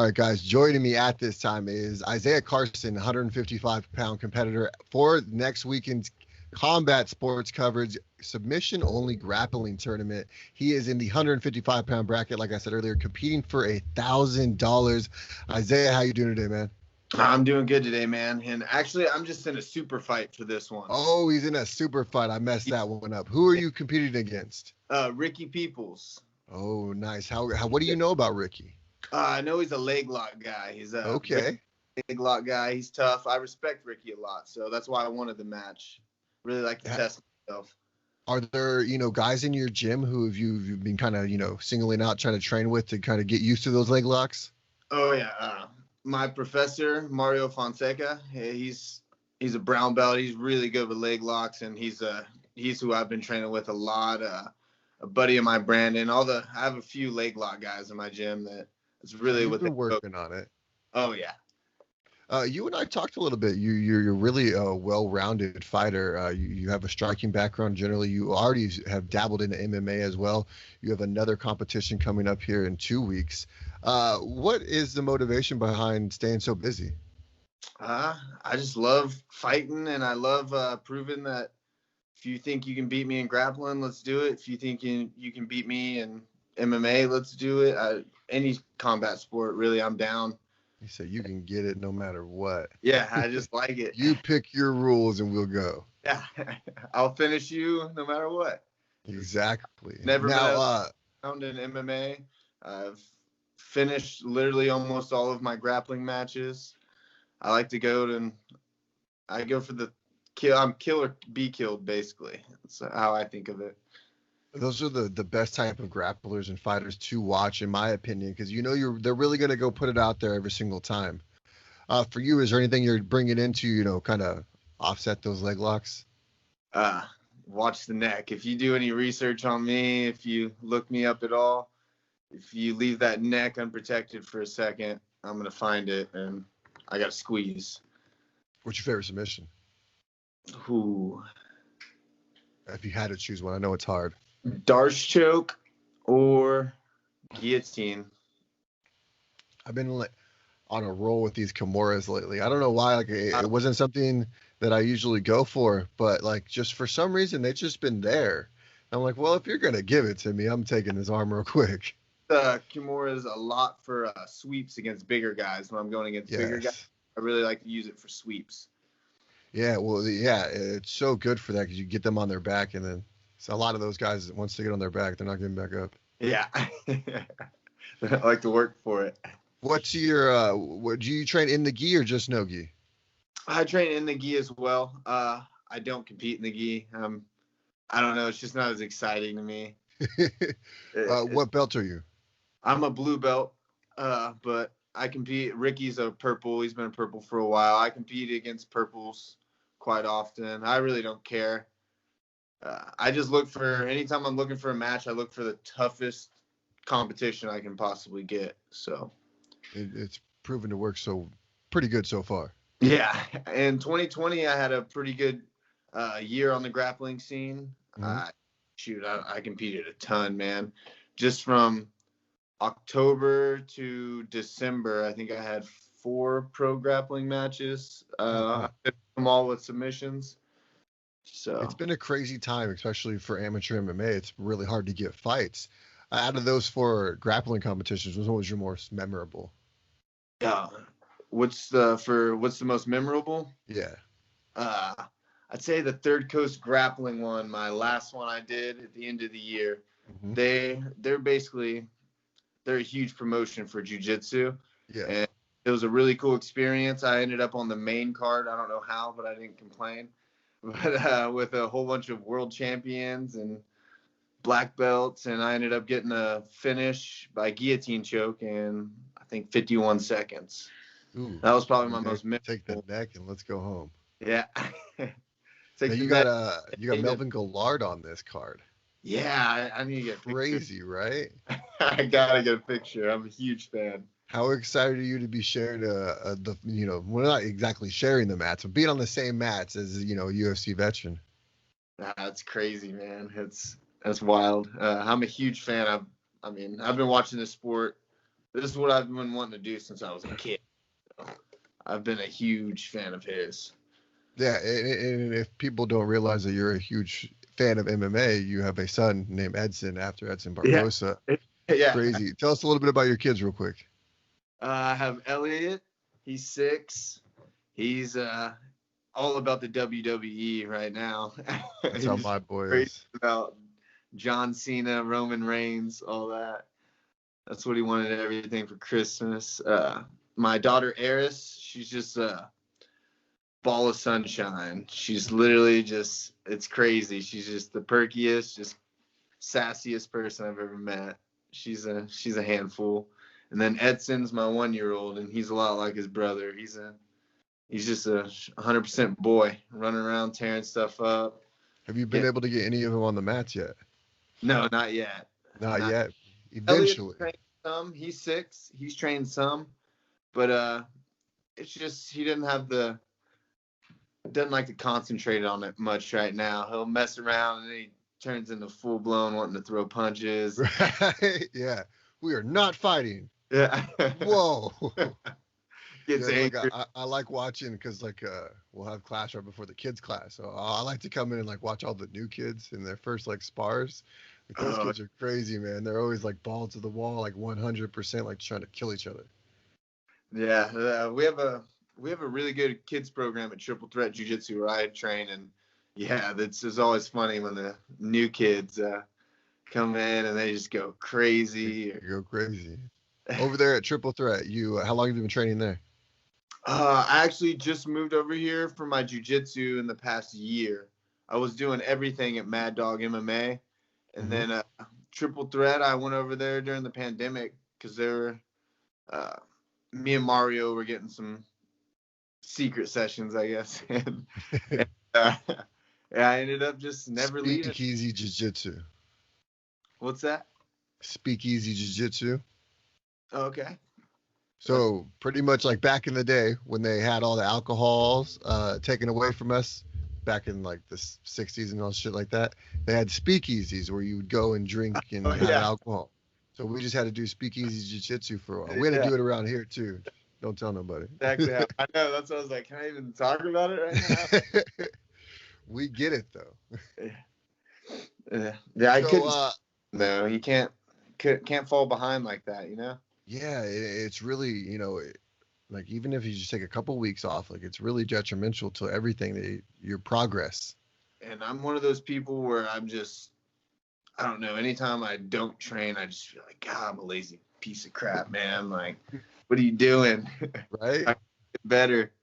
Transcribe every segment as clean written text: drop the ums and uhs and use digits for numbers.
right, guys. Joining me at this time is Ishiah Carson, 155-pound competitor for next weekend's combat sports coverage submission-only grappling tournament. He is in the 155-pound bracket, like I said earlier, competing for $1,000. Ishiah, how you doing today, man? I'm doing good today, man. And actually, I'm just in a super fight for this one. Oh, he's in a super fight. I messed that one up. Who are you competing against? Ricky Peoples. Oh, nice. How? What do you know about Ricky? I know he's a leg lock guy. He's a okay leg lock guy. He's tough. I respect Ricky a lot, so that's why I wanted the match. Really like to test myself. Are there, guys in your gym who you've been kind of, singling out, trying to train with to kind of get used to those leg locks? Oh yeah, my professor Mario Fonseca. He's a brown belt. He's really good with leg locks, and he's who I've been training with a lot. A buddy of mine, Brandon. I have a few leg lock guys in my gym that's really You've been working on it. Oh yeah. You and I talked a little bit. You're really a well-rounded fighter. You have a striking background. Generally, you already have dabbled into MMA as well. You have another competition coming up here in 2 weeks. What is the motivation behind staying so busy? I just love fighting, and I love proving that if you think you can beat me in grappling, let's do it. If you think you can beat me in MMA, let's do it. Any combat sport, really, I'm down. You say you can get it no matter what. Yeah, I just like it. You pick your rules and we'll go. Yeah, I'll finish you no matter what. Exactly. Never been around in MMA. I've finished literally almost all of my grappling matches. I like to go for the kill. I'm kill or be killed, basically. That's how I think of it. Those are the best type of grapplers and fighters to watch, in my opinion, because they're really going to go put it out there every single time. For you, is there anything you're bringing in to, kind of offset those leg locks? Watch the neck. If you do any research on me, if you look me up at all, if you leave that neck unprotected for a second, I'm going to find it, and I got to squeeze. What's your favorite submission? Ooh. If you had to choose one, I know it's hard. Darce choke or guillotine. I've been on a roll with these Kimuras lately. I don't know why. It wasn't something that I usually go for, but just for some reason they've just been there. I'm like, well, if you're gonna give it to me, I'm taking this arm real quick. Kimura is a lot for sweeps against bigger guys. When I'm going against bigger guys, I really like to use it for sweeps. Yeah, well, it's so good for that because you get them on their back, and then a lot of those guys, once they get on their back, they're not getting back up. Yeah, I like to work for it. What's your do you train in the gi or just no gi? I train in the gi as well. I don't compete in the gi. I don't know. It's just not as exciting to me. What belt are you? I'm a blue belt, but I compete. Ricky's a purple. He's been a purple for a while. I compete against purples quite often. I really don't care. I just look for, anytime I'm looking for a match, I look for the toughest competition I can possibly get. So it's proven to work pretty good so far. Yeah. In 2020, I had a pretty good year on the grappling scene. Mm-hmm. I competed a ton, man. Just from October to December, I think I had 4 pro grappling matches. I did them all with submissions. So it's been a crazy time, especially for amateur MMA. It's really hard to get fights. Out of those 4 grappling competitions, what was your most memorable? Yeah. What's the most memorable? Yeah. I'd say the Third Coast grappling one, my last one I did at the end of the year. Mm-hmm. They're a huge promotion for jiu-jitsu. Yeah. And it was a really cool experience. I ended up on the main card. I don't know how, but I didn't complain. But with a whole bunch of world champions and black belts, and I ended up getting a finish by guillotine choke in, I think, 51 seconds. Ooh, that was probably my most memorable. Take the neck and let's go home. Yeah. You got Melvin Gillard on this card. Yeah, I need to get crazy, right? I gotta get a picture. I'm a huge fan. How excited are you to be sharing we're not exactly sharing the mats, but being on the same mats as a UFC veteran? That's crazy, man. That's wild. I'm a huge fan. I've been watching this sport this is what I've been wanting to do since I was a kid. So I've been a huge fan of his. Yeah, and if people don't realize that you're a huge fan of MMA, you have a son named Edson after Edson Barbosa. Yeah. Crazy. Tell us a little bit about your kids real quick. I have Elliot. He's 6. He's all about the WWE right now. That's how my boy crazy is. about John Cena, Roman Reigns, all that. That's what he wanted everything for Christmas. My daughter Eris, she's just a ball of sunshine. She's literally just, it's crazy. She's just the perkiest, just sassiest person I've ever met. She's a handful. And then Edson's my 1-year-old, and he's a lot like his brother. He's just a 100% boy, running around tearing stuff up. Have you been able to get any of them on the mats yet? No, not yet. Not yet. Eventually. Elliot's trained some. He's 6. He's trained some, but it's just he doesn't like to concentrate on it much right now. He'll mess around and then he turns into full blown wanting to throw punches. Right? Yeah. We are not fighting. Yeah. Whoa. Gets angry. I like watching because we'll have class right before the kids class. So I like to come in and watch all the new kids in their first spars. Those kids are crazy, man. They're always balls to the wall, 100%, trying to kill each other. Yeah. We have a really good kids program at Triple Threat Jiu-Jitsu where I train, and yeah, it's always funny when the new kids come in and they just go crazy. Go crazy. Over there at Triple Threat, how long have you been training there? I actually just moved over here for my jiu-jitsu in the past year. I was doing everything at Mad Dog MMA, and then Triple Threat, I went over there during the pandemic because me and Mario were getting some secret sessions, I guess. and I ended up just never leaving. Speakeasy Jiu-Jitsu. What's that? Speakeasy Jiu-Jitsu. Okay. So pretty much back in the day when they had all the alcohols taken away from us back in the 60s and all shit like that, they had speakeasies where you would go and drink and have alcohol. So we just had to do speakeasy jiu-jitsu for a while. We're going to do it around here too. Don't tell nobody. Exactly. I know. That's what I was like, can I even talk about it right now? We get it though. Yeah, I couldn't. No, you can't fall behind like that, Yeah, it's really, even if you just take a couple weeks off, it's really detrimental to everything, your progress. And I'm one of those people where I don't know, anytime I don't train, I just feel like, God, I'm a lazy piece of crap, man. What are you doing? Right? I get better.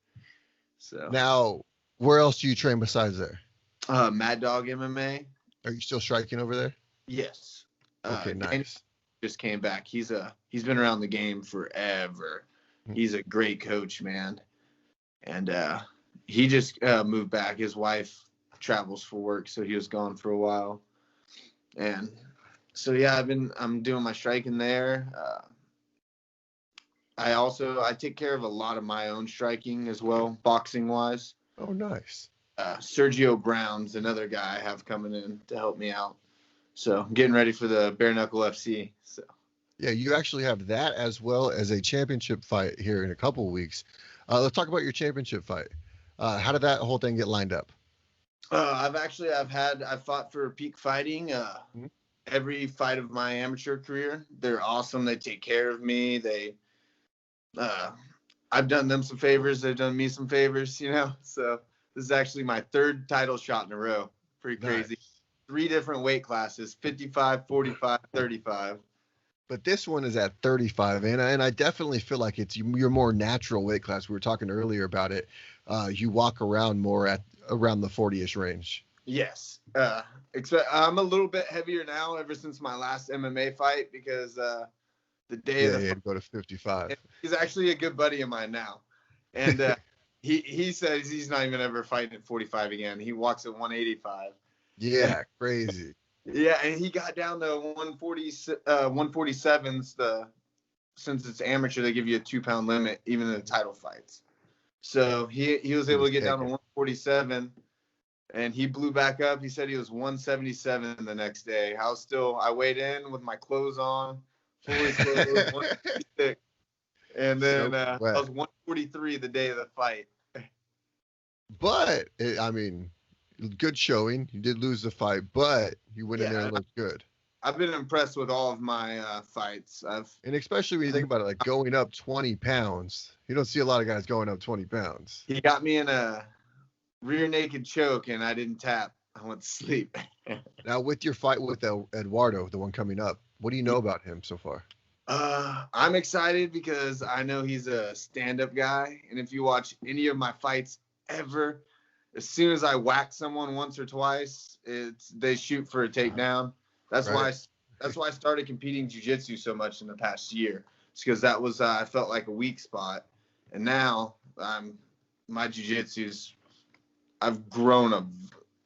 So now, where else do you train besides there? Mad Dog MMA. Are you still striking over there? Yes. Okay, nice. Just came back. He's been around the game forever. He's a great coach, man. And he just moved back. His wife travels for work, so he was gone for a while. And so yeah, I'm doing my striking there. I take care of a lot of my own striking as well, boxing wise. Oh, nice. Sergio Brown's another guy I have coming in to help me out. So I'm getting ready for the Bare Knuckle FC. So yeah, you actually have that as well as a championship fight here in a couple of weeks. Let's talk about your championship fight. How did that whole thing get lined up? I've fought for Peak Fighting every fight of my amateur career. They're awesome. They take care of me. I've done them some favors. They've done me some favors, So this is actually my 3rd title shot in a row. Pretty crazy. Nice. 3 different weight classes, 55, 45, 35. But this one is at 35, and I definitely feel like it's your more natural weight class. We were talking earlier about it. You walk around more at around the 40-ish range. Yes. I'm a little bit heavier now ever since my last MMA fight because the day of the fight, go to 55. He's actually a good buddy of mine now. And he says he's not even ever fighting at 45 again. He walks at 185. Yeah, crazy. Yeah, and he got down to 147s. Since it's amateur, they give you a 2-pound limit, even in the title fights. So he was able to get down to 147, and he blew back up. He said he was 177 the next day. I weighed in with my clothes on, fully clothed, 156. And then Soaked I wet. was 143 the day of the fight. But I mean, good showing. You did lose the fight, but you went in there Yeah, and looked good. I've been impressed with all of my fights. And especially when you think about it, like going up 20 pounds, you don't see a lot of guys going up 20 pounds. He got me in a rear naked choke, and I didn't tap. I went to sleep. Now, with your fight with Eduardo, the one coming up, what do you know about him so far? I'm excited because I know he's a stand-up guy, and if you watch any of my fights ever, as soon as I whack someone once or twice, they shoot for a takedown. That's Right. why I started competing jiu-jitsu so much in the past year. It's because that was I felt like a weak spot, and now my jiu-jitsu's I've grown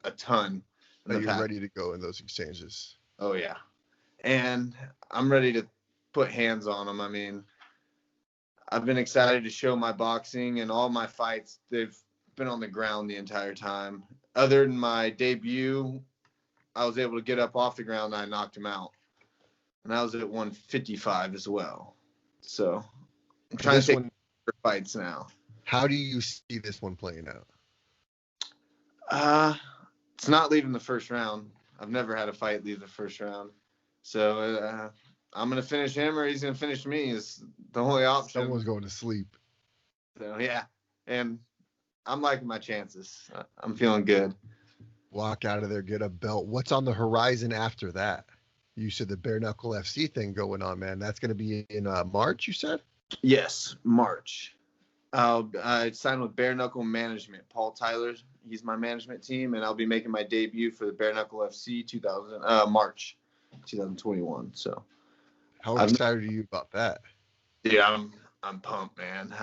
a ton. That you're ready to go in those exchanges. Oh yeah, and I'm ready to put hands on them. I mean, I've been excited to show my boxing, and all my fights, they've been on the ground the entire time. Other than my debut, I was able to get up off the ground and I knocked him out. And I was at 155 as well. So I'm trying to take fights now. How do you see this one playing out? It's not leaving the first round. I've never had a fight leave the first round. So I'm going to finish him or he's going to finish me is the only option. Someone's going to sleep. So, yeah. And I'm liking my chances. I'm feeling good. Walk out of there, get a belt. What's on the horizon after that? You said the Bare Knuckle FC thing going on, man. That's going to be in March, you said? Yes, March. I signed with Bare Knuckle Management. Paul Tyler, he's my management team, and I'll be making my debut for the Bare Knuckle FC March 2021. So, how excited are you about that? Yeah, I'm pumped, man.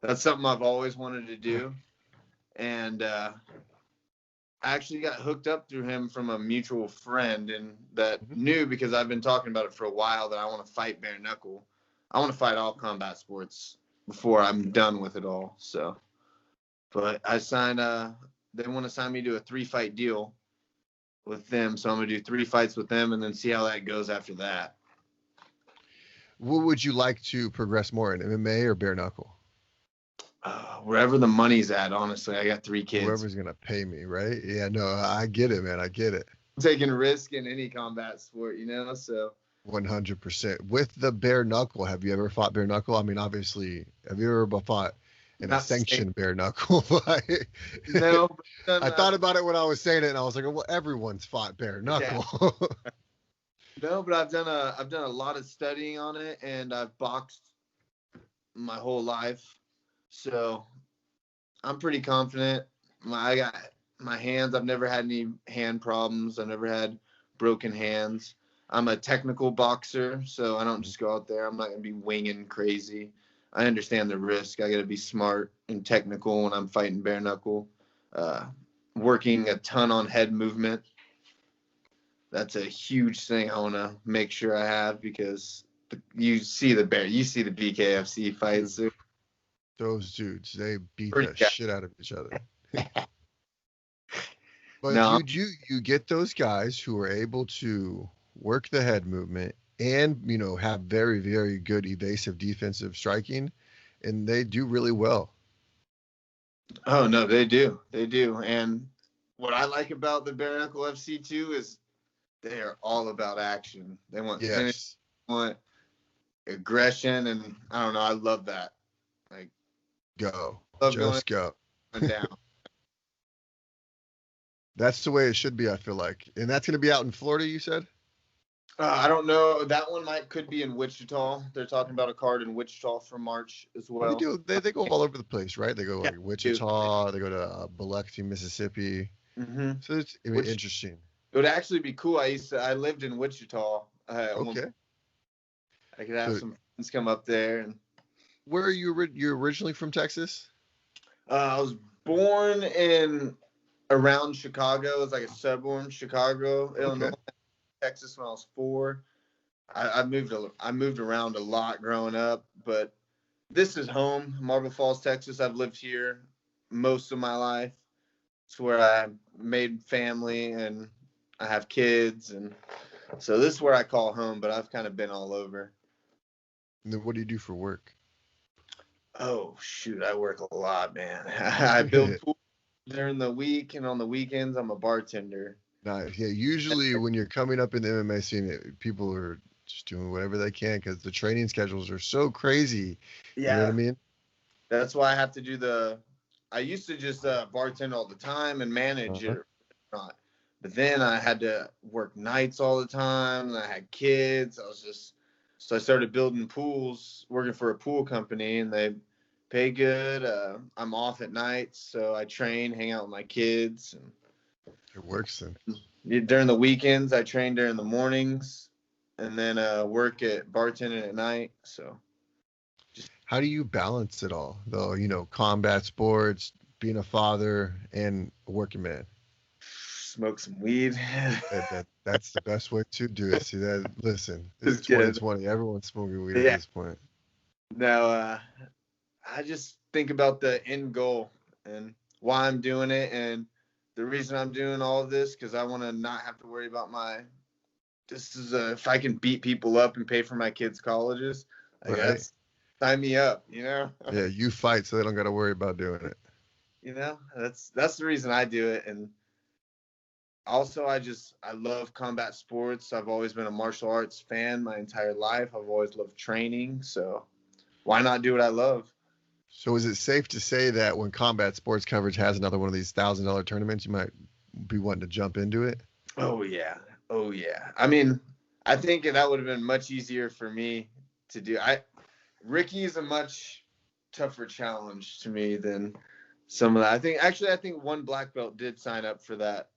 That's something I've always wanted to do, and I actually got hooked up through him from a mutual friend, and that knew because I've been talking about it for a while that I want to fight Bare Knuckle. I want to fight all combat sports before I'm done with it all. So, but I signed. They want to sign me to a 3-fight deal with them, so I'm gonna do 3 fights with them, and then see how that goes after that. What would you like to progress more in, MMA or Bare Knuckle? Wherever the money's at, honestly. I got 3 kids. Whoever's going to pay me, right? Yeah, no, I get it, man. I get it. I'm taking a risk in any combat sport, so. 100%. With the Bare Knuckle, have you ever fought Bare Knuckle? I mean, obviously, have you ever fought in a sanctioned Bare Knuckle fight? No. I thought about it when I was saying it, and I was like, well, everyone's fought Bare Knuckle. Yeah. No, but I've done a lot of studying on it, and I've boxed my whole life, so I'm pretty confident. I got my hands. I've never had any hand problems. I've never had broken hands. I'm a technical boxer, so I don't just go out there. I'm not gonna be winging crazy. I understand the risk. I got to be smart and technical when I'm fighting Bare Knuckle. Working a ton on head movement. That's a huge thing I want to make sure I have because you see the BKFC fights. Dude, those dudes, they beat the shit out of each other. But no. you get those guys who are able to work the head movement and, have very, very good evasive defensive striking, and they do really well. Oh, no, they do. They do. And what I like about the Bare Knuckle FC too is they are all about action. They want finish, want aggression, and I don't know. I love that. Like, go, just go down. That's the way it should be. I feel like, and that's going to be out in Florida. You said. I don't know. That one could be in Wichita. They're talking about a card in Wichita for March as well. They do. They go all over the place, right? They go like Wichita. They go to Biloxi, Mississippi. Mm-hmm. So it's interesting. It would actually be cool. I lived in Wichita. Okay. I could have some friends come up there. And where are you? You're originally from Texas? I was born in around Chicago. It's like a suburb, Chicago, Illinois, Texas when I was 4. I moved around a lot growing up, but this is home, Marble Falls, Texas. I've lived here most of my life. It's where I made family and I have kids, and So this is where I call home, but I've kind of been all over. And then what do you do for work? Oh, shoot. I work a lot, man. I build pools during the week, and on the weekends, I'm a bartender. Nice. Yeah, usually when you're coming up in the MMA scene, people are just doing whatever they can because the training schedules are so crazy. You know what I Yeah, mean? that's why I have to do I used to just bartend all the time and manage Uh-huh. it, not. But then I had to work nights all the time, and I had kids. So I started building pools, working for a pool company, and they pay good. I'm off at nights, so I train, hang out with my kids, and It works then. during the weekends, I train during the mornings, and then work at bartending at night. So just How do you balance it all, though? Combat sports, being a father, and a working man. smoke some weed. That's the best way to do it. See that? Listen, it's It's good. 2020. Everyone's smoking weed at Yeah. this point. No, I just think about the end goal and why I'm doing it, and the reason I'm doing all of this because I want to not have to worry about if I can beat people up and pay for my kids' colleges, I Right? guess sign me up. You know. Yeah, you fight so they don't got to worry about doing it. That's the reason I do it, and also I love combat sports. I've always been a martial arts fan my entire life. I've always loved training, so why not do what I love? So is it safe to say that when combat sports coverage has another one of these $1,000 tournaments, you might be wanting to jump into it? Oh yeah. Oh yeah. I mean, I think that would have been much easier for me to do. Ricky is a much tougher challenge to me than some of that. I think one black belt did sign up for that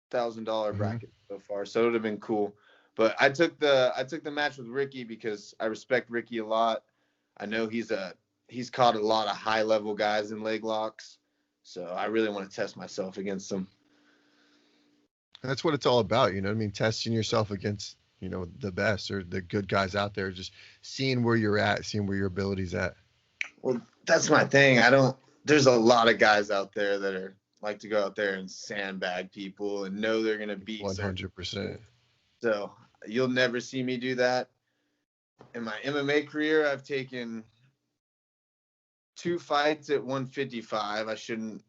$1,000 Hmm. bracket so far, so it would have been cool. But I took the match with Ricky because I respect Ricky a lot. I know he's caught a lot of high level guys in leg locks, so I really want to test myself against him. That's what it's all about, you know what I mean? Testing yourself against, the best or the good guys out there, just seeing where you're at, seeing where your ability's at. Well, that's my thing. I don't. There's a lot of guys out there that are like to go out there and sandbag people and know they're gonna beat certain 100%. people. So you'll never see me do that. In my MMA career, I've taken 2 fights at 155. I should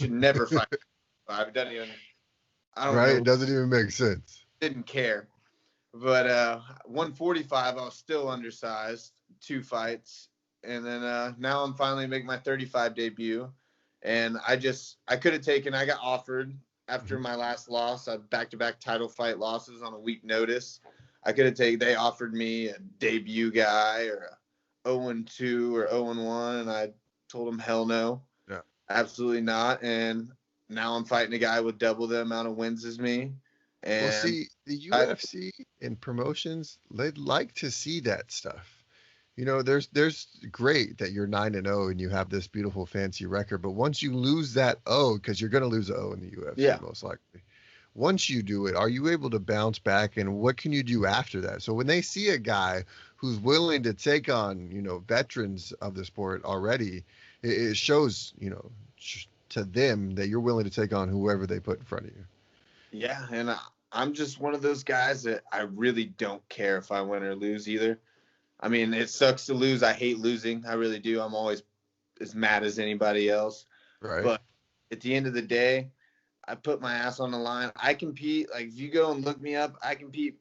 never fight. I don't even. I don't Right? know. It doesn't even make sense. Didn't care. But 145, I was still undersized. 2 fights, and then now I'm finally making my 35 debut. And I could have taken. I got offered after Mhm. my last loss. I back-to-back title fight losses on a week notice. I could have taken. They offered me a debut guy or a 0-2 or 0-1, and I told them hell no, Yeah. absolutely not. And now I'm fighting a guy with double the amount of wins as me. Well, And see, the I, UFC and promotions, they'd like to see that stuff. There's great that you're 9-0 and you have this beautiful fancy record, but once you lose that O, because you're going to lose an O in the UFC yeah. most likely. Once you do it, are you able to bounce back and what can you do after that? So when they see a guy who's willing to take on, veterans of the sport already, it shows, to them that you're willing to take on whoever they put in front of you. Yeah, and I'm just one of those guys that I really don't care if I win or lose either. I mean, it sucks to lose. I hate losing. I really do. I'm always as mad as anybody else. Right? But at the end of the day, I put my ass on the line. I compete. Like, if you go and look me up, I compete.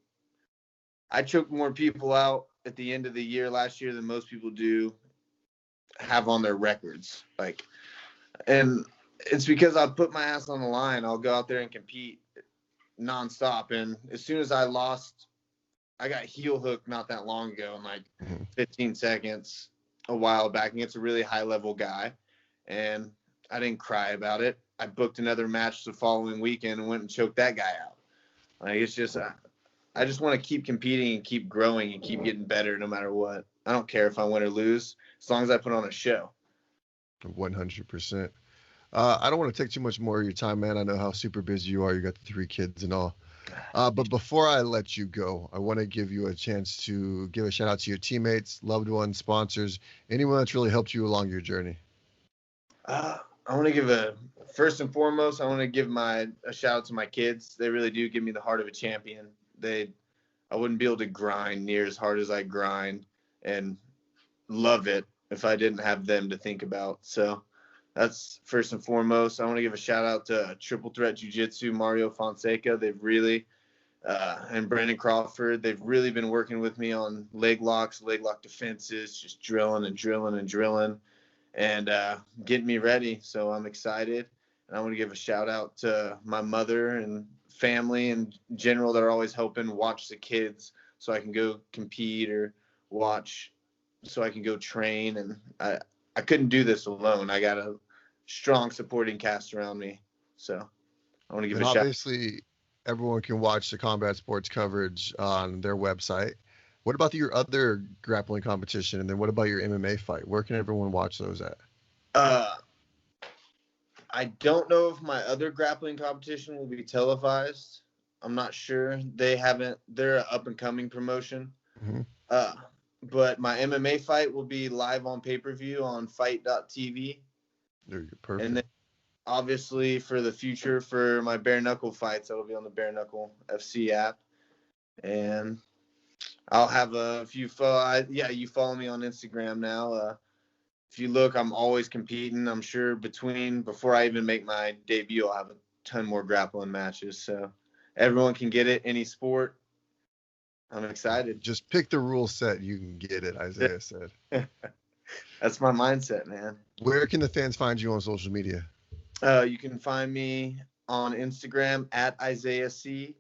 I choked more people out at the end of the year last year than most people do have on their records. Like, and it's because I put my ass on the line. I'll go out there and compete nonstop. And as soon as I lost, I got heel hooked not that long ago in like Mhm. 15 seconds a while back against a really high level guy. And I didn't cry about it. I booked another match the following weekend and went and choked that guy out. Like, it's just, I just want to keep competing and keep growing and keep getting better no matter what. I don't care if I win or lose as long as I put on a show. 100%. I don't want to take too much more of your time, man. I know how super busy you are. You got the 3 kids and all. But before I let you go, I want to give you a chance to give a shout out to your teammates, loved ones, sponsors, anyone that's really helped you along your journey. I want to first and foremost, I want to give a shout out to my kids. They really do give me the heart of a champion. I wouldn't be able to grind near as hard as I grind and love it if I didn't have them to think about. So that's first and foremost. I want to give a shout out to Triple Threat Jiu-Jitsu, Mario Fonseca. They've really and Brandon Crawford, they've really been working with me on leg lock defenses, just drilling and getting me ready. So I'm excited. And I want to give a shout out to my mother and family in general that are always helping watch the kids so I can go compete or watch so I can go train. And I couldn't do this alone. I got a strong supporting cast around me. So I want to give a shout out. Obviously, everyone can watch the combat sports coverage on their website. What about your other grappling competition? And then what about your MMA fight? Where can everyone watch those at? I don't know if my other grappling competition will be televised. I'm not sure. They're an up and coming promotion. Mm-hmm. But my MMA fight will be live on pay-per-view on fight.tv. Perfect. And then obviously for the future for my bare knuckle fights, that'll be on the Bare Knuckle FC app. And I'll have you follow me on Instagram now. If you look, I'm always competing. I'm sure before I even make my debut, I'll have a ton more grappling matches. So everyone can get it, any sport. I'm excited. Just pick the rule set. You can get it, Isaiah said. That's my mindset, man. Where can the fans find you on social media? You can find me on Instagram at Isaiah C,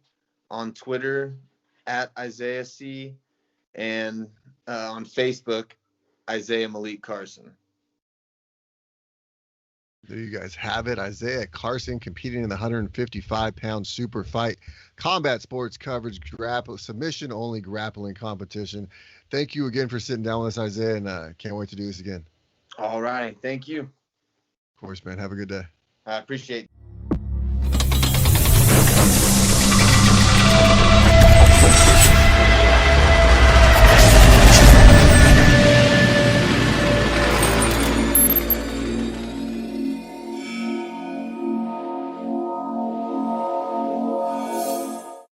on Twitter at Isaiah C, and on Facebook, Isaiah Malik Carson. There you guys have it. Ishiah Carson competing in the 155-pound super fight combat sports coverage submission only grappling competition. Thank you again for sitting down with us, Isaiah, and can't wait to do this again. All right. Thank you. Of course, man. Have a good day. I appreciate it.